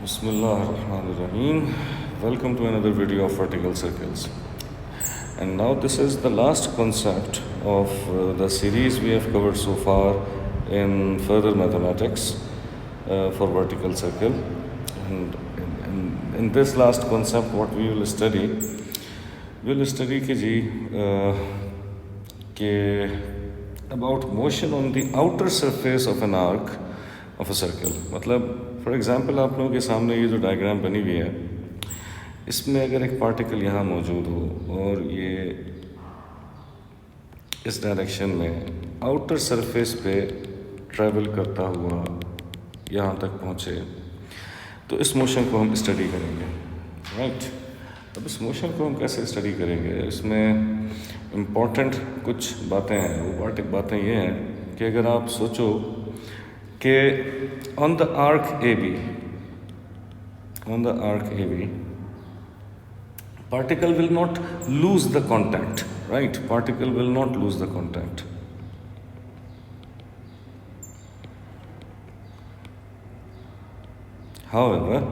Bismillahirrahmanirrahim. Welcome to another video of vertical circles. And now this is the last concept of the series we have covered so far in further mathematics for vertical circle. And in this last concept, what we will study about motion on the outer surface of an arc of a circle. मतलब for example आप लोगों के सामने ये जो diagram बनी हुई है, इसमें अगर एक पार्टिकल यहाँ मौजूद हो और ये इस डायरेक्शन में आउटर सरफेस पे ट्रैवल करता हुआ यहाँ तक पहुँचे, तो इस मोशन को हम स्टडी करेंगे, राइट। अब इस मोशन को हम कैसे स्टडी करेंगे, इसमें इम्पॉर्टेंट कुछ बातें हैं। वो बातें ये हैं कि अगर आप सोचो कि on the arc AB, particle will not lose the contact, right? Particle will not lose the contact. However,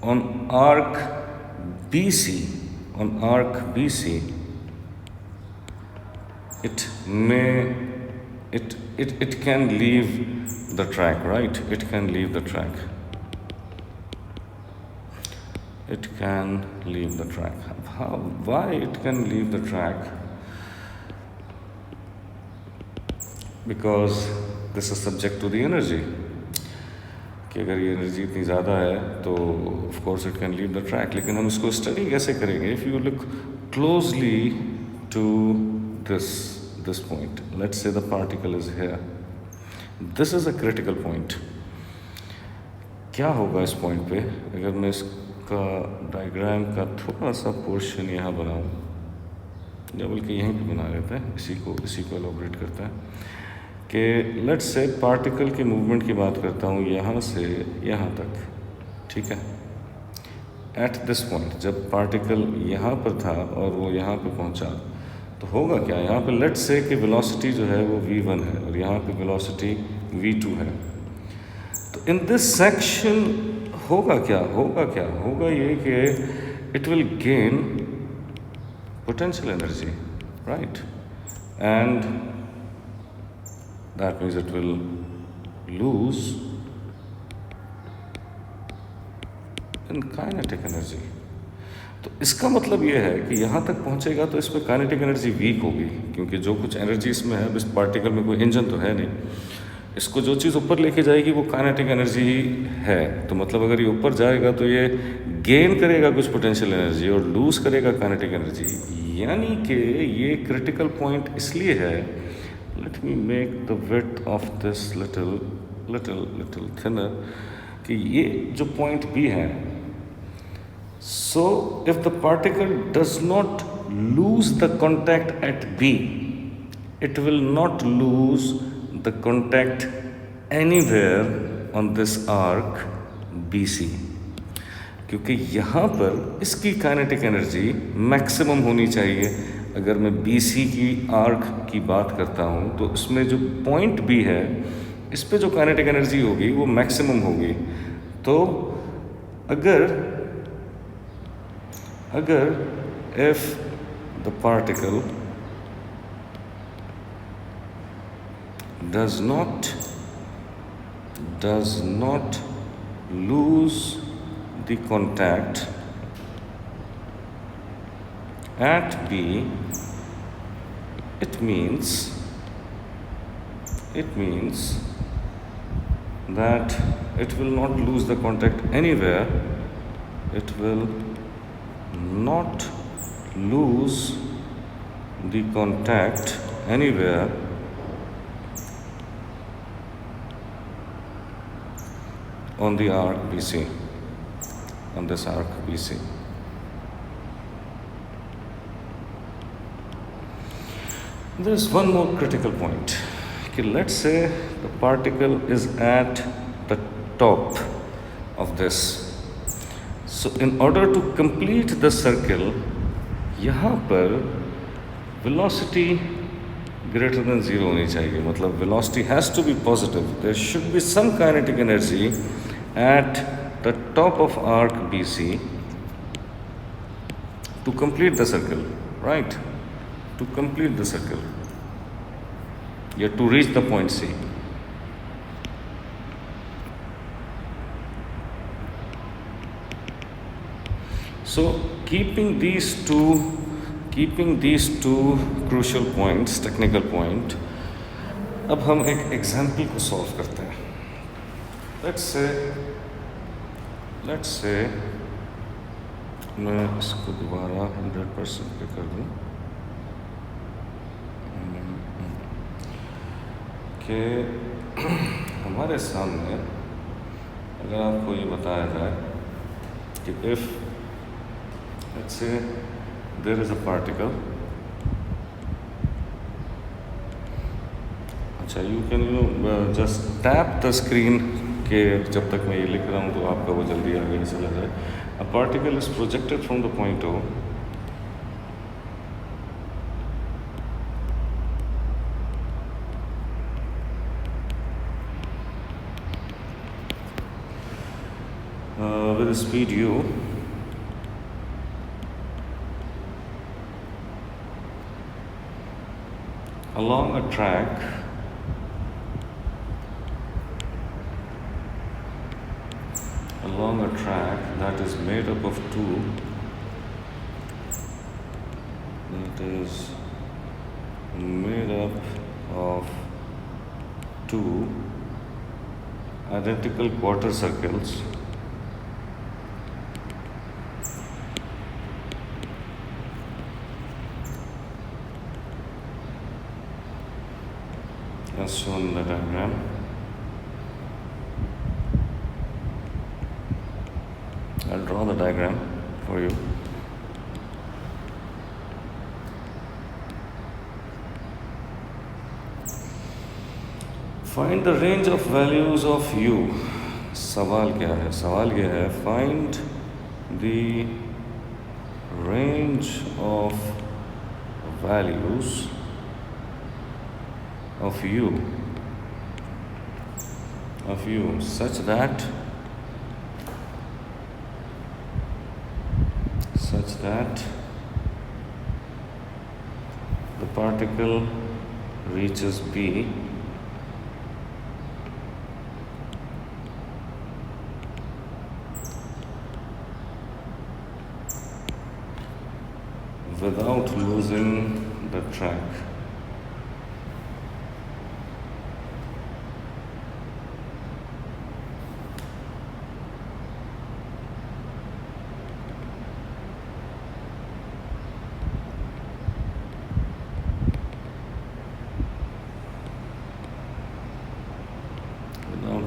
on arc BC, it can leave the track, right? It can leave the track. Why it can leave the track? Because this is subject to the energy. कि अगर ये energy इतनी ज़्यादा है तो of course it can leave the track. लेकिन हम इसको स्टडी कैसे करेंगे? If you look closely to this point, let's say the particle is here, this is a critical point. क्या होगा इस पॉइंट पे अगर मैं इसका डायग्राम का थोड़ा सा पोर्शन यहाँ बनाऊँ, या बल्कि यहीं पे बना लेते हैं, इसी को एलोबरेट करता है कि लेट्स से पार्टिकल की मूवमेंट की बात करता हूँ यहाँ से यहाँ तक, ठीक है। एट दिस पॉइंट जब पार्टिकल यहाँ पर था और वो यहाँ पे पहुँचा तो होगा क्या, यहाँ पे लेट्स से कि वेलोसिटी जो है वो v1 है और यहाँ पे वेलोसिटी v2 है। तो इन दिस सेक्शन होगा ये कि it will gain potential energy, right, and that means it will lose in kinetic energy. तो इसका मतलब ये है कि यहाँ तक पहुँचेगा तो इसमें काइनेटिक एनर्जी वीक होगी, क्योंकि जो कुछ एनर्जी इसमें है, इस पार्टिकल में कोई इंजन तो है नहीं, इसको जो चीज़ ऊपर लेके जाएगी वो काइनेटिक एनर्जी ही है। तो मतलब अगर ये ऊपर जाएगा तो ये गेन करेगा कुछ पोटेंशियल एनर्जी और लूज करेगा काइनेटिक एनर्जी। यानी कि ये क्रिटिकल पॉइंट इसलिए है, let me make the width of this little thinner, कि ये जो पॉइंट बी है, so if the particle does not lose the contact at B, it will not lose the contact anywhere on this arc BC, क्योंकि यहाँ पर इसकी kinetic energy maximum होनी चाहिए। अगर मैं BC की आर्क की बात करता हूँ तो इसमें जो पॉइंट B है, इस पे जो काइनेटिक एनर्जी होगी वो मैक्सिमम होगी। तो अगर if the particle does not lose the contact at B, it means that it will not lose the contact anywhere. It will not lose the contact anywhere on the arc BC, on this arc BC. There is one more critical point. Okay, let's say the particle is at the top of this. So in order to complete the circle, यहाँ पर velocity greater than 0 होनी चाहिए, मतलब velocity has to be positive. There should be some kinetic energy at the top of arc BC to complete the circle, right? To complete the circle, yeah, to reach the point C. So keeping these two crucial points, technical point, अब हम एक example को solve करते हैं. Let's say मैं इसको दोबारा 100% पे कर दूँ कि हमारे सामने अगर आपको ये बताया जाए कि if let's say there is a particle, अच्छा you can just tap the screen के जब तक मैं ये लिख रहा हूँ तो आपका वो जल्दी आगे चला जाए. A particle is projected from the point O with a speed u along a track that is made up of two identical quarter circles as shown in the diagram. I'll draw the diagram for you. Find the range of values of u. सवाल क्या है? सवाल ये है find the range of values of u such that the particle reaches B without losing the track.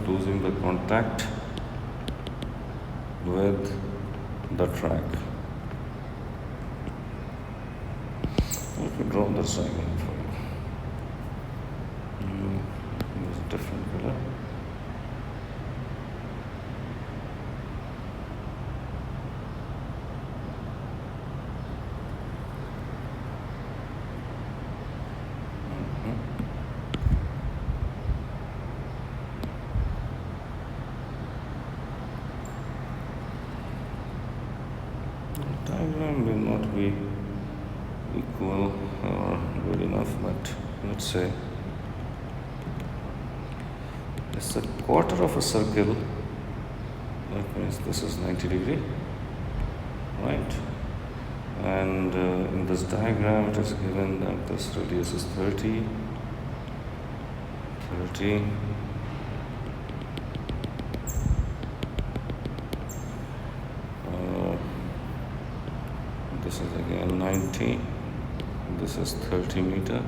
Losing the contact with the track. Let me draw this diagram for you. Use a different color. Diagram will not be equal or good enough, but let's say it's a quarter of a circle. That means this is 90 degree, right? And in this diagram it is given that this radius is 30. This is again 90, this is 30 meter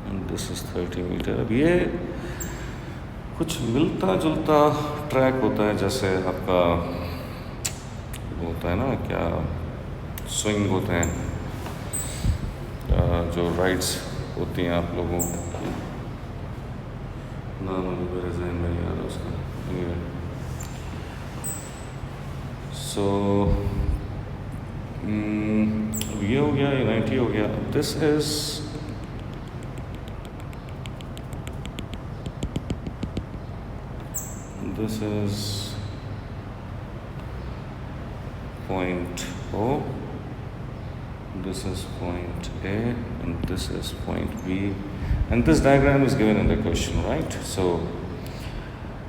and this is 30 meter. अब ये कुछ मिलता जुलता track होता है, जैसे आपका वो होता है ना, क्या स्विंग होते हैं, जो राइड्स होती हैं आप लोगों की, नाम अभी मेरे जहन में नहीं आ रहा उसका. सो ये हो गया, ये 90 हो गया. This is this is point O, this is point A, and this is point B, and this diagram is given in the question, right? So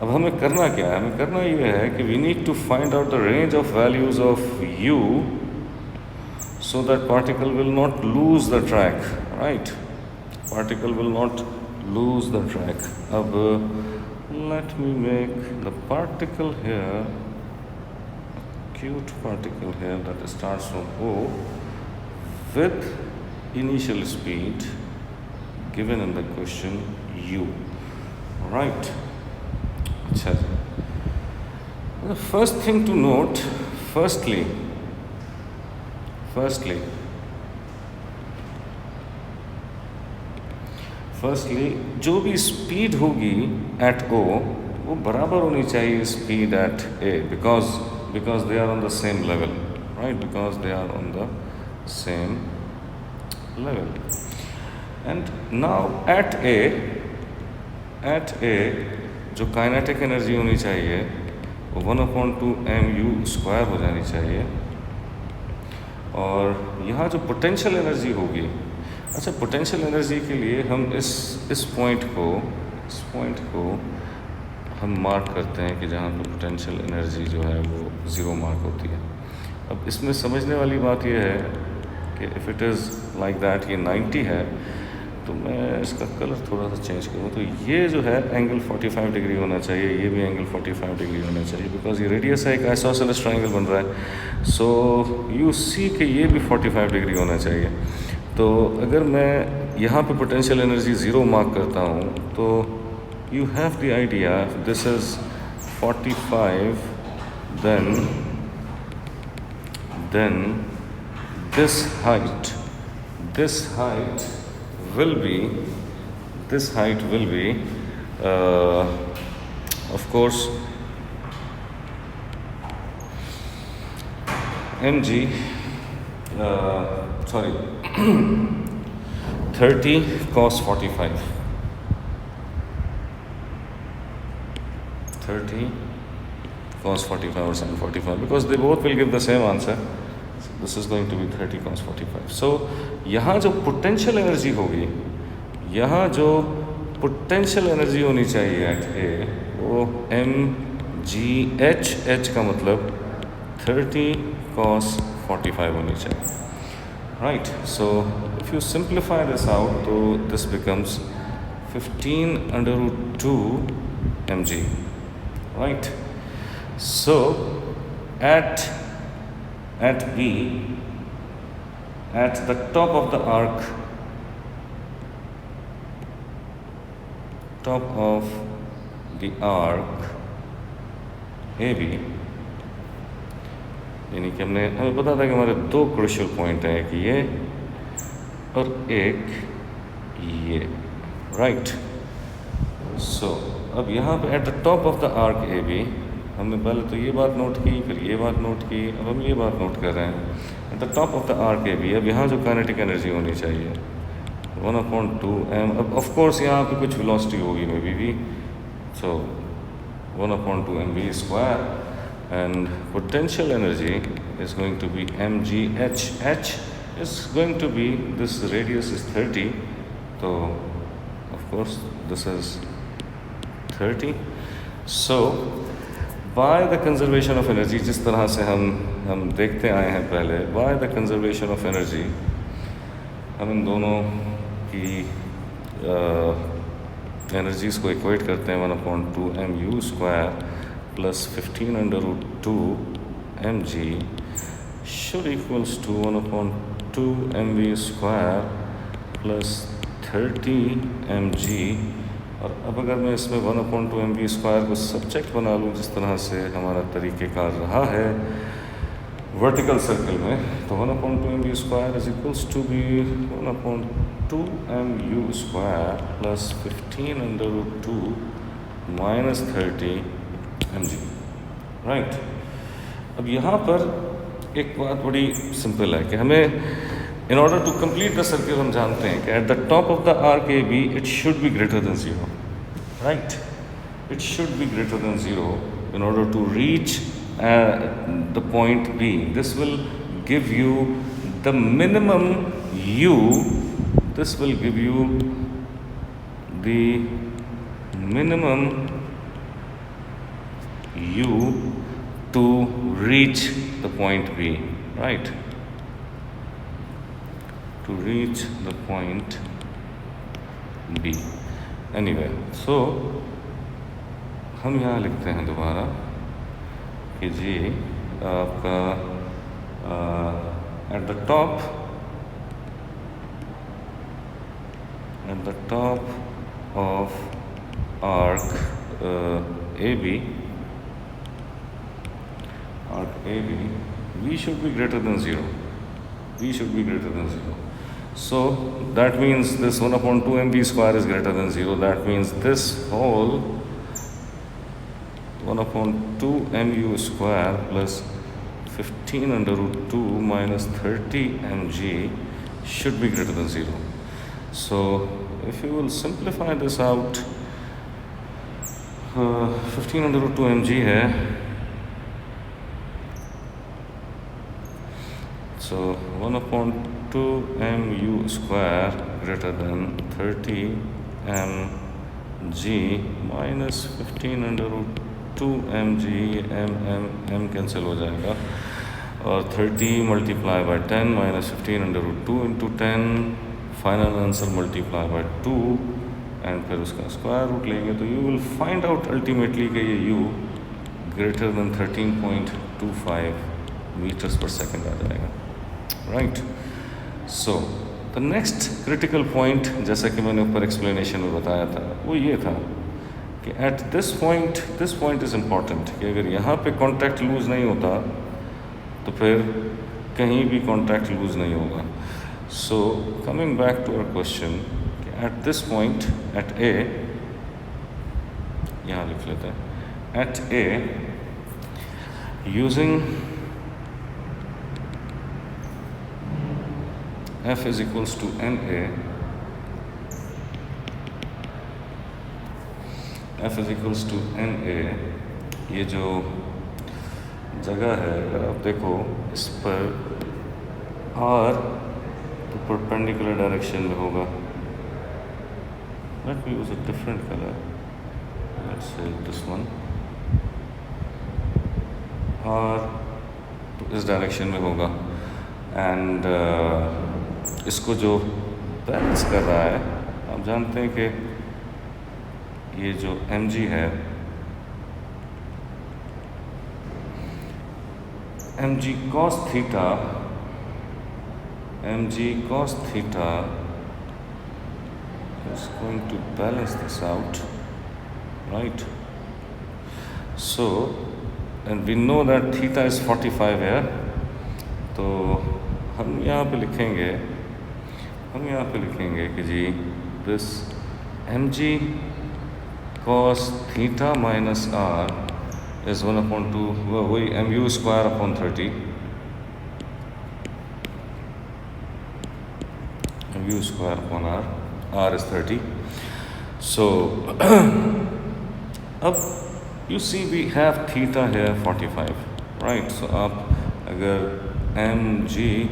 अब हमें करना क्या है? हमें करना ये है कि we need to find out the range of values of U so that particle will not lose the track, right? Particle will not lose the track. अब let me make the particle here, acute particle here that starts from O with initial speed given in the question U, right? अच्छा, the first thing to note, firstly जो भी speed होगी eight O वो बराबर होनी चाहिए speed at A, because they are on the same level, right? Because they are on the same level. And now at A जो kinetic energy होनी चाहिए वो 1/2mu² हो जानी चाहिए, और यहाँ जो पोटेंशियल एनर्जी होगी, अच्छा पोटेंशियल एनर्जी के लिए हम इस पॉइंट को हम मार्क करते हैं कि जहाँ पर पोटेंशियल एनर्जी जो है वो ज़ीरो मार्क होती है। अब इसमें समझने वाली बात यह है कि if it is like that ये 90 है, तो मैं इसका कलर थोड़ा सा चेंज करूँ तो ये जो है एंगल 45 डिग्री होना चाहिए, ये भी एंगल 45 डिग्री होना चाहिए, बिकॉज ये रेडियस है, एक आइसोसेलेस ट्रायंगल बन रहा है। सो यू सी कि ये भी 45 डिग्री होना चाहिए। तो अगर मैं यहाँ पे पोटेंशियल एनर्जी ज़ीरो मार्क करता हूँ तो you have the idea, this is 45, then this height will be of course mg 30 cos 45, 30 cos 45 or sin 45, because they both will give the same answer. This is going to be 30 cos 45. So यहाँ जो potential energy होगी, यहाँ जो potential energy होनी चाहिए eight A वो mgh का मतलब 30 cos 45 होनी चाहिए, right? So if you simplify this out, तो this becomes 15√2 mg, right? So at B, at the top of the arc, AB, यानी कि हमें पता था कि हमारे दो क्रूशियल पॉइंट हैं, एक ये और एक ये, राइट? सो अब यहाँ पे eight the top of the arc AB हमने पहले तो ये बात नोट की, फिर ये बात नोट की, अब हम ये बात नोट कर रहे हैं eight the top of the arc AB। अब यहाँ जो काइनेटिक एनर्जी होनी चाहिए 1/2m, अब ऑफ कोर्स यहाँ पे कुछ वेलोसिटी होगी may be, so 1/2mv², and potential energy is going to be mgh, h is going to be, this radius is 30, so of course this is 30. So by the conservation of energy, जिस तरह से हम देखते आए हैं पहले, by the conservation of energy हम इन दोनों की एनर्जीज़ को इक्वेट करते हैं 1/2mu² plus 15√2 mg should equals to 1/2mv² plus 30 mg। और अब अगर मैं इसमें 1/2mv² को सब्जेक्ट बना लूँ जिस तरह से हमारा तरीक़ेकार रहा है वर्टिकल सर्कल में, तो 1/2mv² is equals to be 1/2mu² plus 15√2 minus 30 mg, right? अब यहाँ पर एक बात बड़ी सिंपल है कि हमें in order to complete the circle हम जानते हैं कि at the top of the arc AB it should be greater than 0, right? it should be greater than 0 in order to reach the point B. This will give you the minimum U. This will give you the minimum U to reach the point B, right? To reach the point B. Anyway, so हम यहाँ लिखते हैं दोबारा कि जी आपका at the top of arc AB, V should be greater than 0. V should be greater than 0. So that means this 1 upon 2 mv square is greater than 0. That means this whole 1 upon 2 mu square plus 15 under root 2 minus 30 mg should be greater than 0. So if you will simplify this out, 15 under root 2 mg hai. So 1 upon 2 mu square greater than 30 mg minus 15 under root 2 mg, m cancel हो जाएगा और 30 multiply by 10 minus 15 under root 2 into 10, final answer multiply by 2 and फिर उसका square root लेंगे तो you will find out ultimately कि ये u greater than 13.25 meters per second आ जाएगा, right? So the next critical point, जैसा कि मैंने ऊपर explanation में बताया था, वो ये था कि at this point is important कि अगर यहाँ पे contact lose नहीं होता तो फिर कहीं भी contact lose नहीं होगा. So coming back to our question, at this point at A, यहाँ लिख लेते हैं, at A using F is equals to NA, F is equals to NA, ये जो जगह है अगर आप देखो इस पर R तो परपेंडिकुलर डायरेक्शन में होगा. Let me use a different color. Let's say this one. R तो इस डायरेक्शन में होगा एंड इसको जो बैलेंस कर रहा है, आप जानते हैं कि ये जो mg है, mg cos theta is going to balance this out, right? So and we know that theta is 45 here, तो हम यहाँ पे लिखेंगे कि जी this mg cos theta minus r is 1 upon 2 वही mu square upon 30, mu square upon r is 30. So अब you see we have theta here 45, right? So आप अगर mg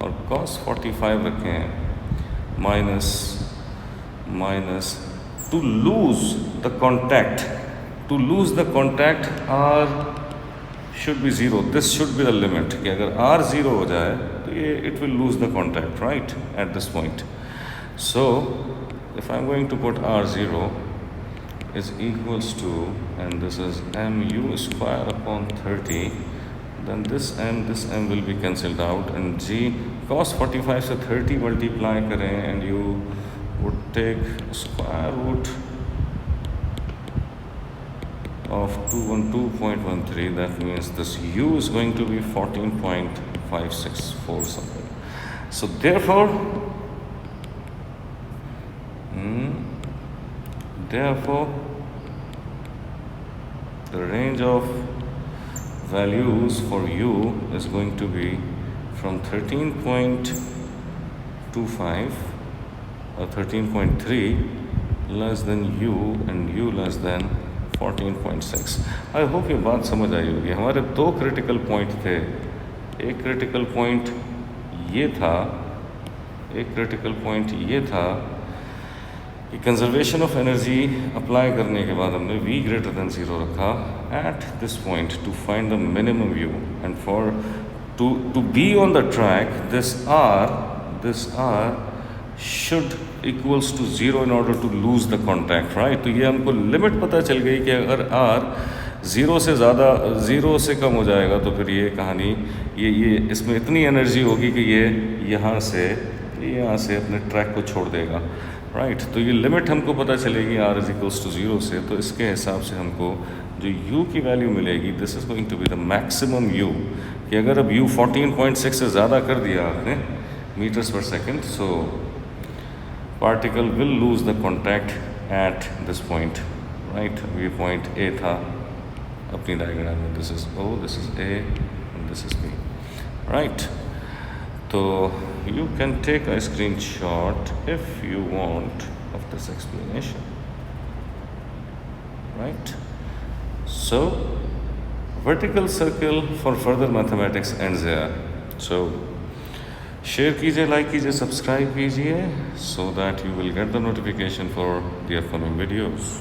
और cos 45 रखें minus to lose the contact r should be 0. This should be the limit कि अगर r 0 हो जाए तो ये it will lose the contact, right, at this point. So if I'm going to put r 0 is equals to, and this is mu square upon 30, then this m will be cancelled out and g cos 45 से 30 multiply करें and you would take square root of 212.13. That means this u is going to be 14.564 something. So therefore the range of values for u is going to be from 13.25 or 13.3 less than u and u less than 14.6। I hope ये बात समझ आई होगी। हमारे दो critical point थे। एक critical point ये था, एक क्रिटिकल पॉइंट ये था कि कंजर्वेशन ऑफ एनर्जी अप्लाई करने के बाद हमने V ग्रेटर देन 0 रखा at this point to find the minimum U and for to be on the track this R should equals to 0 in order to lose the contact, right. तो ये हमको limit पता चल गई कि अगर R 0 से ज़्यादा, 0 से कम हो जाएगा तो फिर ये कहानी, ये इसमें इतनी एनर्जी होगी कि ये यहाँ से अपने ट्रैक को छोड़ देगा, राइट। तो ये लिमिट हमको पता चलेगी R इज इक्वल्स टू 0 से। तो इसके हिसाब से हमको जो U की वैल्यू मिलेगी, this is going to be the maximum U, कि अगर अब U 14.6 से ज़्यादा कर दिया आपने मीटर्स पर second, so particle will lose the contact at this point, right. ये पॉइंट A था अपनी डायग्राम में, this is O, this is A and this is B, right. तो you can take a screenshot if you want of this explanation, right? So vertical circle for further mathematics ends here. So share कीजिए, like कीजिए, subscribe कीजिए so that you will get the notification for the upcoming videos.